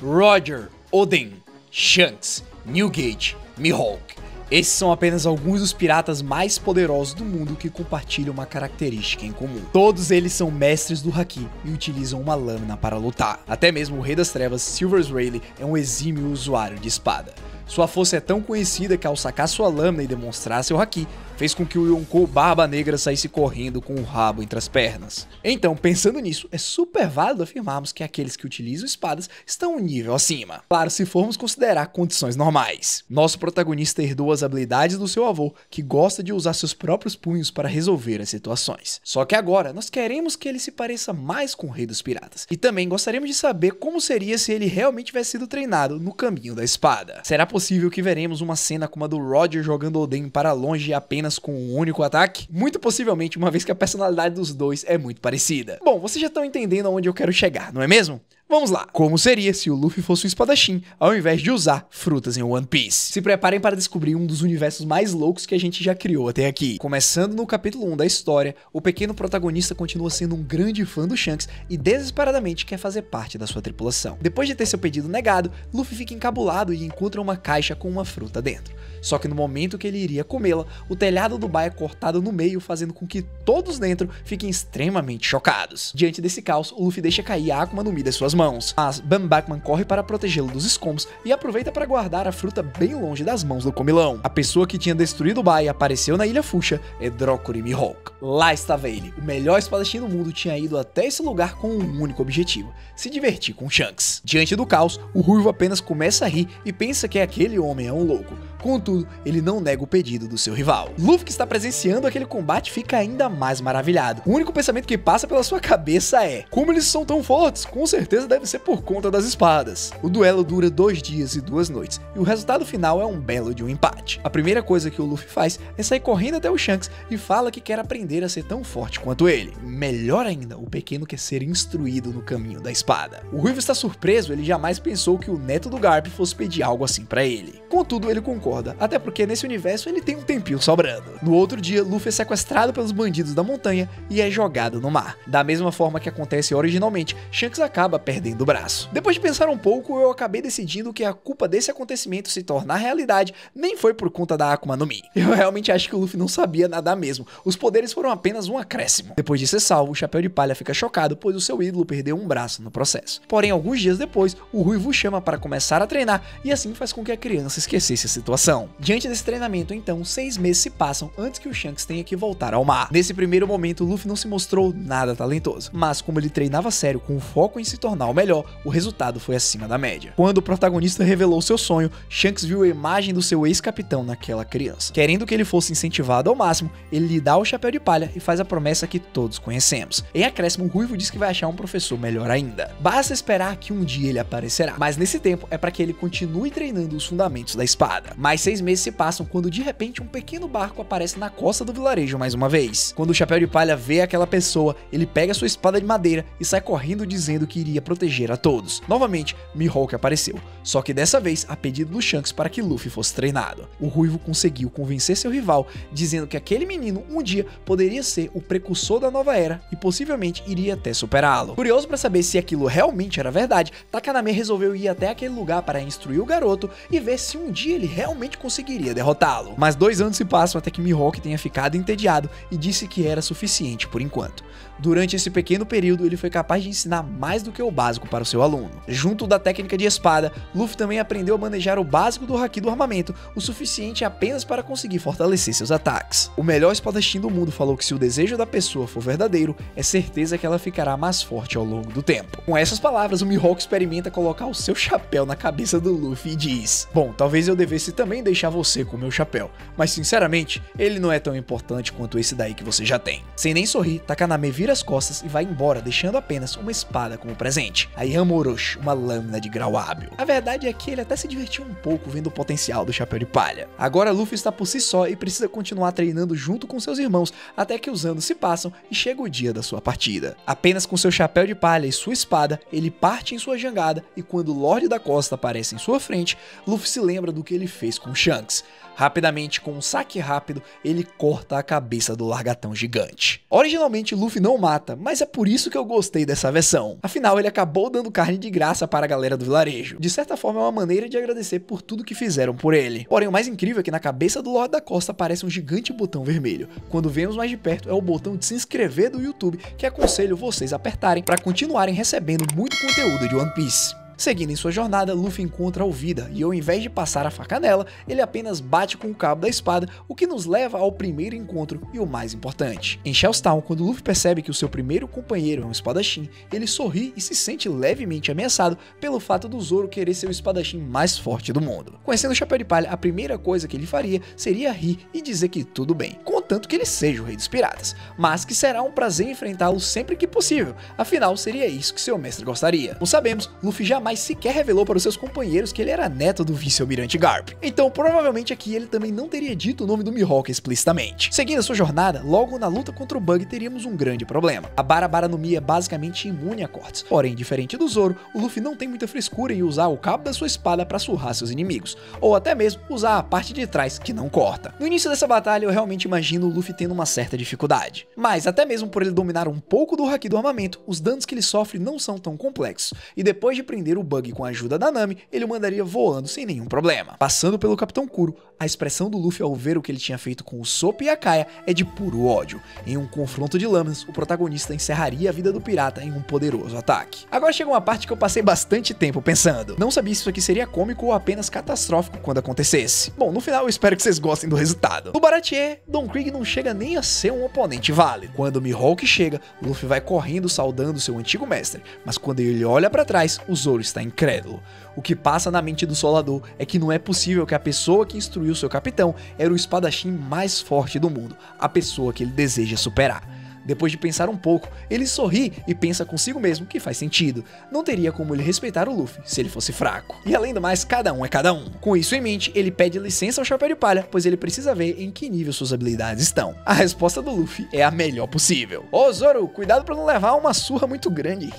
Roger, Oden, Shanks, Newgate, Mihawk. Esses são apenas alguns dos piratas mais poderosos do mundo que compartilham uma característica em comum. Todos eles são mestres do Haki e utilizam uma lâmina para lutar. Até mesmo o Rei das Trevas, Silvers Rayleigh, é um exímio usuário de espada. Sua força é tão conhecida que ao sacar sua lâmina e demonstrar seu Haki, fez com que o Yonkou Barba Negra saísse correndo com o rabo entre as pernas. Então, pensando nisso, é super válido afirmarmos que aqueles que utilizam espadas estão um nível acima. Claro, se formos considerar condições normais. Nosso protagonista herdou as habilidades do seu avô, que gosta de usar seus próprios punhos para resolver as situações. Só que agora, nós queremos que ele se pareça mais com o Rei dos Piratas. E também gostaríamos de saber como seria se ele realmente tivesse sido treinado no caminho da espada. Será possível que veremos uma cena como a do Roger jogando Oden para longe apenas com um único ataque? Muito possivelmente, uma vez que a personalidade dos dois é muito parecida. Bom, vocês já estão entendendo aonde eu quero chegar, não é mesmo? Vamos lá. Como seria se o Luffy fosse um espadachim, ao invés de usar frutas em One Piece? Se preparem para descobrir um dos universos mais loucos que a gente já criou até aqui. Começando no capítulo 1 da história, o pequeno protagonista continua sendo um grande fã do Shanks e desesperadamente quer fazer parte da sua tripulação. Depois de ter seu pedido negado, Luffy fica encabulado e encontra uma caixa com uma fruta dentro. Só que no momento que ele iria comê-la, o telhado do bar é cortado no meio, fazendo com que todos dentro fiquem extremamente chocados. Diante desse caos, o Luffy deixa cair a Akuma no Mi das suas mãos, mas Bambachman corre para protegê-lo dos escombros e aproveita para guardar a fruta bem longe das mãos do comilão. A pessoa que tinha destruído o bar e apareceu na Ilha Fuchsia é Drokuri Mihawk. Lá estava ele, o melhor espadachim do mundo, tinha ido até esse lugar com um único objetivo: se divertir com Shanks. Diante do caos, o Ruivo apenas começa a rir e pensa que aquele homem é um louco. Contudo, ele não nega o pedido do seu rival. Luffy, que está presenciando aquele combate, fica ainda mais maravilhado. O único pensamento que passa pela sua cabeça é: como eles são tão fortes? Com certeza deve ser por conta das espadas. O duelo dura 2 dias e 2 noites, e o resultado final é um belo de um empate. A primeira coisa que o Luffy faz é sair correndo até o Shanks e fala que quer aprender a ser tão forte quanto ele. Melhor ainda, o pequeno quer ser instruído no caminho da espada. O Ruivo está surpreso, ele jamais pensou que o neto do Garp fosse pedir algo assim pra ele. Contudo, ele concorda, até porque nesse universo ele tem um tempinho sobrando. No outro dia, Luffy é sequestrado pelos bandidos da montanha e é jogado no mar. Da mesma forma que acontece originalmente, Shanks acaba perdendo o braço. Depois de pensar um pouco, eu acabei decidindo que a culpa desse acontecimento se tornar realidade nem foi por conta da Akuma no Mi. Eu realmente acho que o Luffy não sabia nadar mesmo, os poderes foram apenas um acréscimo. Depois de ser salvo, o Chapéu de Palha fica chocado, pois o seu ídolo perdeu um braço no processo. Porém, alguns dias depois, o Ruivo o chama para começar a treinar e assim faz com que a criança esquecesse a situação. Diante desse treinamento, então, 6 meses se passam antes que o Shanks tenha que voltar ao mar. Nesse primeiro momento, o Luffy não se mostrou nada talentoso, mas como ele treinava sério com foco em se tornar o melhor, o resultado foi acima da média. Quando o protagonista revelou seu sonho, Shanks viu a imagem do seu ex-capitão naquela criança. Querendo que ele fosse incentivado ao máximo, ele lhe dá o Chapéu de Palha e faz a promessa que todos conhecemos. Em acréscimo, o Ruivo diz que vai achar um professor melhor ainda. Basta esperar que um dia ele aparecerá, mas nesse tempo é para que ele continue treinando os fundamentos da espada. Mais 6 meses se passam quando de repente um pequeno barco aparece na costa do vilarejo mais uma vez. Quando o Chapéu de Palha vê aquela pessoa, ele pega sua espada de madeira e sai correndo dizendo que iria proteger a todos. Novamente, Mihawk apareceu, só que dessa vez a pedido do Shanks para que Luffy fosse treinado. O Ruivo conseguiu convencer seu rival, dizendo que aquele menino um dia poderia ser o precursor da nova era e possivelmente iria até superá-lo. Curioso para saber se aquilo realmente era verdade, Takanami resolveu ir até aquele lugar para instruir o garoto e ver se um dia ele realmente conseguiria derrotá-lo. Mas 2 anos se passam até que Mihawk tenha ficado entediado e disse que era suficiente por enquanto. Durante esse pequeno período, ele foi capaz de ensinar mais do que o básico para o seu aluno. Junto da técnica de espada, Luffy também aprendeu a manejar o básico do Haki do armamento, o suficiente apenas para conseguir fortalecer seus ataques. O melhor espadachim do mundo falou que se o desejo da pessoa for verdadeiro, é certeza que ela ficará mais forte ao longo do tempo. Com essas palavras, o Mihawk experimenta colocar o seu chapéu na cabeça do Luffy e diz: bom, talvez eu devesse também deixar você com o meu chapéu, mas sinceramente, ele não é tão importante quanto esse daí que você já tem. Sem nem sorrir, Takanami vira as costas e vai embora, deixando apenas uma espada como presente. A Yamoroshi, uma lâmina de grau hábil. A verdade é que ele até se divertiu um pouco vendo o potencial do Chapéu de Palha. Agora Luffy está por si só e precisa continuar treinando junto com seus irmãos, até que os anos se passam e chega o dia da sua partida. Apenas com seu chapéu de palha e sua espada, ele parte em sua jangada e quando o Lorde da Costa aparece em sua frente, Luffy se lembra do que ele fez com Shanks. Rapidamente, com um saque rápido, ele corta a cabeça do largatão gigante. Originalmente, Luffy não mata, mas é por isso que eu gostei dessa versão. Afinal, ele acabou acabou dando carne de graça para a galera do vilarejo. De certa forma é uma maneira de agradecer por tudo que fizeram por ele. Porém, o mais incrível é que na cabeça do Lorde da Costa aparece um gigante botão vermelho. Quando vemos mais de perto, é o botão de se inscrever do YouTube, que aconselho vocês a apertarem para continuarem recebendo muito conteúdo de One Piece. Seguindo em sua jornada, Luffy encontra Alvida e ao invés de passar a faca nela, ele apenas bate com o cabo da espada, o que nos leva ao primeiro encontro e o mais importante. Em Shell's Town, quando Luffy percebe que o seu primeiro companheiro é um espadachim, ele sorri e se sente levemente ameaçado pelo fato do Zoro querer ser o espadachim mais forte do mundo. Conhecendo o Chapéu de Palha, a primeira coisa que ele faria seria rir e dizer que tudo bem, contanto que ele seja o rei dos piratas, mas que será um prazer enfrentá-lo sempre que possível, afinal seria isso que seu mestre gostaria. Como sabemos, Luffy jamais sequer revelou para os seus companheiros que ele era neto do vice-almirante Garp. Então, provavelmente aqui ele também não teria dito o nome do Mihawk explicitamente. Seguindo a sua jornada, logo na luta contra o Bug teríamos um grande problema. A Bara no Mi é basicamente imune a cortes. Porém, diferente do Zoro, o Luffy não tem muita frescura em usar o cabo da sua espada para surrar seus inimigos, ou até mesmo usar a parte de trás que não corta. No início dessa batalha eu realmente imagino o Luffy tendo uma certa dificuldade. Mas até mesmo por ele dominar um pouco do haki do armamento, os danos que ele sofre não são tão complexos, e depois de prender o Bug com a ajuda da Nami, ele o mandaria voando sem nenhum problema. Passando pelo Capitão Kuro, a expressão do Luffy ao ver o que ele tinha feito com o Sop e a Kaia é de puro ódio. Em um confronto de lâminas, o protagonista encerraria a vida do pirata em um poderoso ataque. Agora chega uma parte que eu passei bastante tempo pensando. Não sabia se isso aqui seria cômico ou apenas catastrófico quando acontecesse. Bom, no final eu espero que vocês gostem do resultado. No Baratie, Don Krieg não chega nem a ser um oponente válido. Quando o Mihawk chega, Luffy vai correndo saudando seu antigo mestre, mas quando ele olha para trás, o Zoro está incrédulo. O que passa na mente do Solador é que não é possível que a pessoa que instruiu seu capitão era o espadachim mais forte do mundo, a pessoa que ele deseja superar. Depois de pensar um pouco, ele sorri e pensa consigo mesmo que faz sentido. Não teria como ele respeitar o Luffy se ele fosse fraco. E além do mais, cada um é cada um. Com isso em mente, ele pede licença ao Chapéu de Palha, pois ele precisa ver em que nível suas habilidades estão. A resposta do Luffy é a melhor possível. Ô Zoro, cuidado pra não levar uma surra muito grande.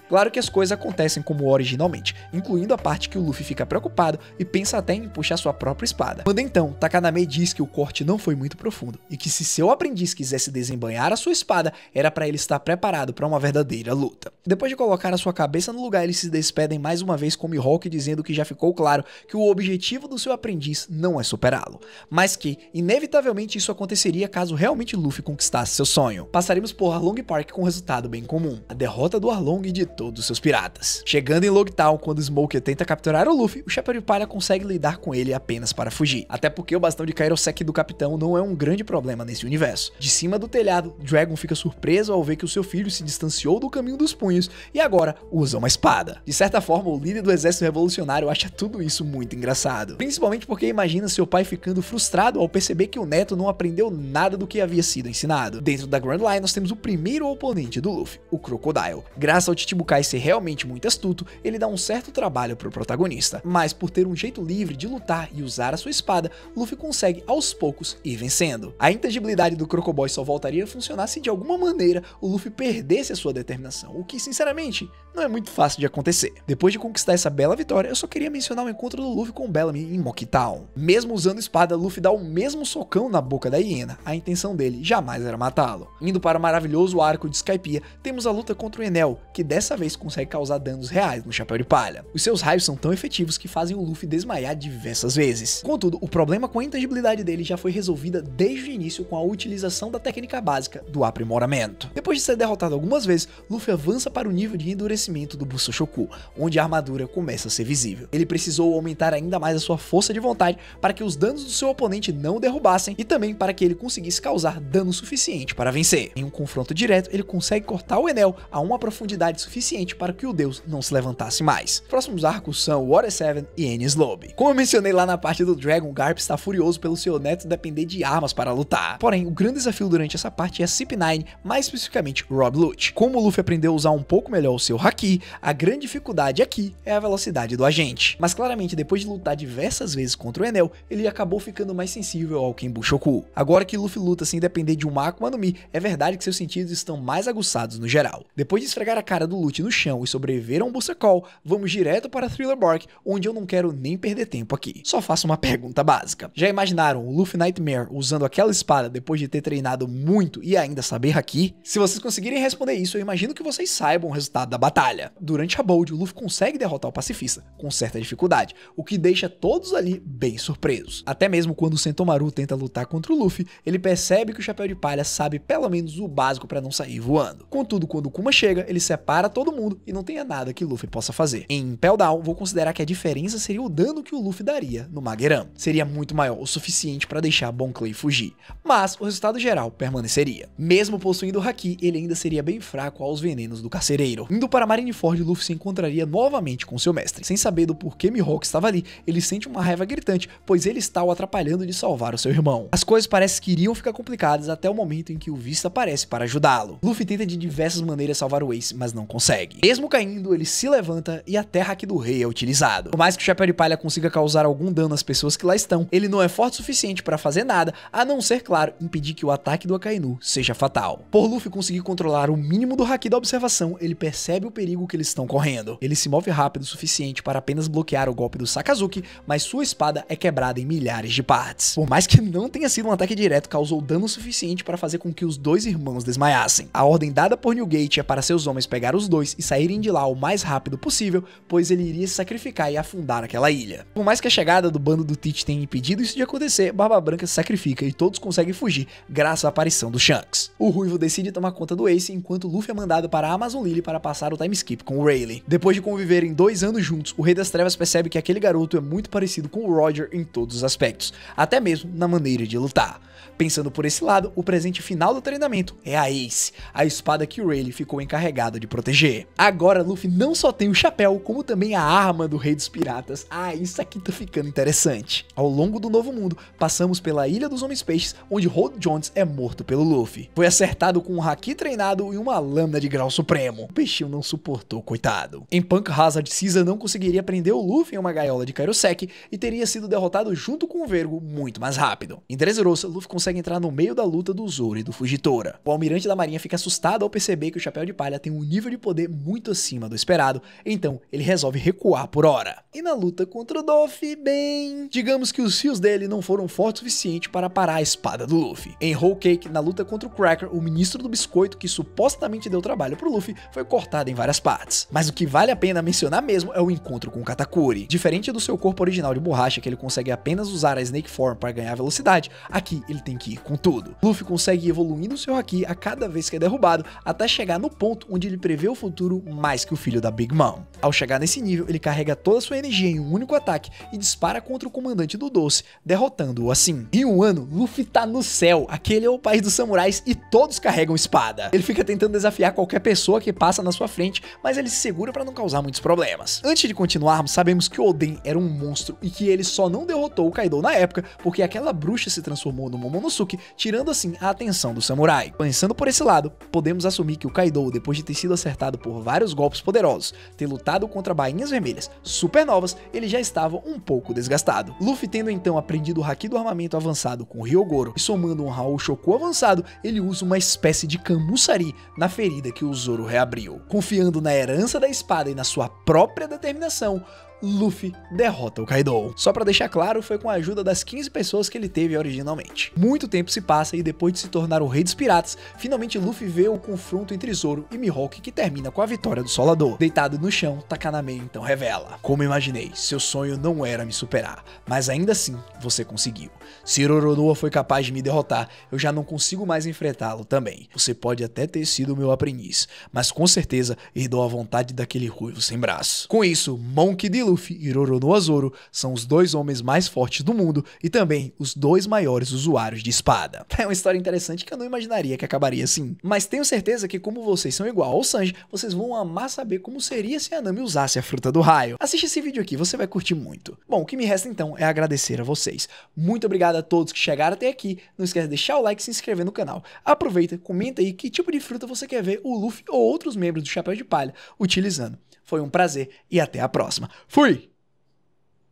Claro que as coisas acontecem como originalmente, incluindo a parte que o Luffy fica preocupado e pensa até em puxar sua própria espada. Quando então, Takanami diz que o corte não foi muito profundo e que se seu aprendiz quisesse desembanhar a sua espada, era para ele estar preparado para uma verdadeira luta. Depois de colocar a sua cabeça no lugar, eles se despedem mais uma vez com Mihawk dizendo que já ficou claro que o objetivo do seu aprendiz não é superá-lo, mas que, inevitavelmente, isso aconteceria caso realmente Luffy conquistasse seu sonho. Passaremos por Arlong Park com um resultado bem comum, a derrota do Arlong e de todos os seus piratas. Chegando em Logtown, quando Smoker tenta capturar o Luffy, o Chapéu de Palha consegue lidar com ele apenas para fugir, até porque o bastão de Kairosek do capitão não é um grande problema nesse universo. De cima do telhado, Dragon fica surpreso ao ver que o seu filho se distanciou do caminho dos punhos e agora usa uma espada. De certa forma, o líder do exército revolucionário acha tudo isso muito engraçado, principalmente porque imagina seu pai ficando frustrado ao perceber que o neto não aprendeu nada do que havia sido ensinado. Dentro da Grand Line, nós temos o primeiro oponente do Luffy, o Crocodile. Graças ao Chichibukai ser realmente muito astuto, ele dá um certo trabalho pro protagonista, mas por ter um jeito livre de lutar e usar a sua espada, Luffy consegue aos poucos ir vencendo. A intangibilidade do Crocoboy só voltaria a funcionar se de alguma maneira o Luffy perdesse a sua determinação, o que sinceramente não é muito fácil de acontecer. Depois de conquistar essa bela vitória, eu só queria mencionar o encontro do Luffy com Bellamy em Monkey Town. Mesmo usando espada, Luffy dá o mesmo socão na boca da hiena, a intenção dele jamais era matá-lo. Indo para o maravilhoso arco de Skypiea, temos a luta contra o Enel, que dessa vez consegue causar danos reais no Chapéu de Palha. Os seus raios são tão efetivos que fazem o Luffy desmaiar diversas vezes. Contudo, o problema com a intangibilidade dele já foi resolvida desde o início com a utilização da técnica básica do aprimoramento. Depois de ser derrotado algumas vezes, Luffy avança para o nível de endurecimento do Busoshoku, onde a armadura começa a ser visível. Ele precisou aumentar ainda mais a sua força de vontade para que os danos do seu oponente não o derrubassem e também para que ele conseguisse causar dano suficiente para vencer. Em um confronto direto, ele consegue cortar o Enel a uma profundidade suficiente para que o deus não se levantasse mais. Os próximos arcos são Water 7 e Enies Lobby. Como eu mencionei lá na parte do Dragon, Garp está furioso pelo seu neto depender de armas para lutar. Porém, o grande desafio durante essa parte é a CP9, mais especificamente Rob Lucci. Como o Luffy aprendeu a usar um pouco melhor o seu haki, a grande dificuldade aqui é a velocidade do agente. Mas claramente, depois de lutar diversas vezes contra o Enel, ele acabou ficando mais sensível ao Kenbushoku. Agora que Luffy luta sem depender de uma Akuma no Mi, é verdade que seus sentidos estão mais aguçados no geral. Depois de esfregar a cara do Lucci no chão e sobreviver a um Booster Call, vamos direto para Thriller Bark, onde eu não quero nem perder tempo aqui. Só faço uma pergunta básica. Já imaginaram o Luffy Nightmare usando aquela espada depois de ter treinado muito e ainda saber Haki? Se vocês conseguirem responder isso, eu imagino que vocês saibam o resultado da batalha. Durante a Bold, o Luffy consegue derrotar o pacifista, com certa dificuldade, o que deixa todos ali bem surpresos. Até mesmo quando o Sentomaru tenta lutar contra o Luffy, ele percebe que o Chapéu de Palha sabe pelo menos o básico para não sair voando. Contudo, quando o Kuma chega, ele separa todo mundo e não tem nada que o Luffy possa fazer. Em Impel Down, vou considerar que a diferença seria o dano que o Luffy daria no Mageran. Seria muito maior o suficiente para deixar Bon Clay fugir, mas o resultado geral permaneceria. Mesmo possuindo o Haki, ele ainda seria bem fraco aos venenos do carcereiro. Indo para Marineford, Luffy se encontraria novamente com seu mestre. Sem saber do porquê Mihawk estava ali, ele sente uma raiva gritante, pois ele está o atrapalhando de salvar o seu irmão. As coisas parecem que iriam ficar complicadas até o momento em que o Vista aparece para ajudá-lo. Luffy tenta de diversas maneiras salvar o Ace, mas não consegue. Mesmo caindo, ele se levanta e até Haki do Rei é utilizado. Por mais que o Chapéu de Palha consiga causar algum dano às pessoas que lá estão, ele não é forte o suficiente para fazer nada, a não ser, claro, impedir que o ataque do Akainu seja fatal. Por Luffy conseguir controlar o mínimo do Haki da observação, ele percebe o perigo que eles estão correndo. Ele se move rápido o suficiente para apenas bloquear o golpe do Sakazuki, mas sua espada é quebrada em milhares de partes. Por mais que não tenha sido um ataque direto, causou dano suficiente para fazer com que os dois irmãos desmaiassem. A ordem dada por Newgate é para seus homens pegar os dois e saírem de lá o mais rápido possível, pois ele iria se sacrificar e afundar aquela ilha. Por mais que a chegada do bando do Teach tenha impedido isso de acontecer, Barba Branca se sacrifica e todos conseguem fugir graças à aparição do Shanks. O Ruivo decide tomar conta do Ace, enquanto Luffy é mandado para a Amazon Lily para passar o time skip com o Rayleigh. Depois de conviverem 2 anos juntos, o Rei das Trevas percebe que aquele garoto é muito parecido com o Roger em todos os aspectos, até mesmo na maneira de lutar. Pensando por esse lado, o presente final do treinamento é a Ace, a espada que o Rayleigh ficou encarregado de proteger. Agora Luffy não só tem o chapéu, como também a arma do Rei dos Piratas. Isso aqui tá ficando interessante. Ao longo do Novo Mundo, passamos pela Ilha dos Homens Peixes, onde Holt Jones é morto pelo Luffy. Foi acertado com um Haki treinado e uma lâmina de grau supremo. O peixinho não suportou, coitado. Em Punk Hazard, Caesar não conseguiria prender o Luffy em uma gaiola de Kairosek e teria sido derrotado junto com o Vergo muito mais rápido. Em Dressrosa, Luffy consegue entrar no meio da luta do Zoro e do Fugitora. O almirante da marinha fica assustado ao perceber que o Chapéu de Palha tem um nível de poder muito acima do esperado, então ele resolve recuar por hora. E na luta contra o Doffy, bem, digamos que os fios dele não foram fortes o suficiente para parar a espada do Luffy. Em Whole Cake, na luta contra o Cracker, o ministro do biscoito que supostamente deu trabalho pro Luffy foi cortado em várias partes. Mas o que vale a pena mencionar mesmo é o encontro com o Katakuri. Diferente do seu corpo original de borracha, que ele consegue apenas usar a Snake Form para ganhar velocidade, aqui ele tem que ir com tudo. Luffy consegue ir evoluindo seu Haki a cada vez que é derrubado, até chegar no ponto onde ele prevê o futuro mais que o filho da Big Mom. Ao chegar nesse nível, ele carrega toda a sua energia em um único ataque e dispara contra o comandante do Doce, derrotando-o assim. Em um ano, Luffy tá no céu, aquele é o país dos samurais e todos carregam espada. Ele fica tentando desafiar qualquer pessoa que passa na sua frente, mas ele se segura para não causar muitos problemas. Antes de continuarmos, sabemos que Oden era um monstro e que ele só não derrotou o Kaido na época porque aquela bruxa se transformou no Momonosuke, tirando assim a atenção do samurai. Pensando por esse lado, podemos assumir que o Kaido, depois de ter sido acertado por vários golpes poderosos, ter lutado contra bainhas vermelhas supernovas, ele já estava um pouco desgastado. Luffy, tendo então aprendido o Haki do armamento avançado com o Ryogoro e somando um Raul Shoku avançado, ele usa uma espécie de Kamusari na ferida que o Zoro reabriu. Confiando na herança da espada e na sua própria determinação, Luffy derrota o Kaido. Só pra deixar claro, foi com a ajuda das 15 pessoas que ele teve originalmente. Muito tempo se passa e depois de se tornar o Rei dos Piratas, finalmente Luffy vê o confronto entre Zoro e Mihawk, que termina com a vitória do Solador. Deitado no chão, Takaname então revela: como imaginei, seu sonho não era me superar, mas ainda assim você conseguiu. Se Roronoa foi capaz de me derrotar, eu já não consigo mais enfrentá-lo também. Você pode até ter sido meu aprendiz, mas com certeza herdou a vontade daquele ruivo sem braço. Com isso, Monkey D. Luffy e Roronoa Zoro são os 2 homens mais fortes do mundo e também os 2 maiores usuários de espada. É uma história interessante que eu não imaginaria que acabaria assim. Mas tenho certeza que, como vocês são igual ao Sanji, vocês vão amar saber como seria se a Nami usasse a fruta do raio. Assiste esse vídeo aqui, você vai curtir muito. Bom, o que me resta então é agradecer a vocês. Muito obrigado a todos que chegaram até aqui. Não esquece de deixar o like e se inscrever no canal. Aproveita, comenta aí que tipo de fruta você quer ver o Luffy ou outros membros do Chapéu de Palha utilizando. Foi um prazer e até a próxima. Fui!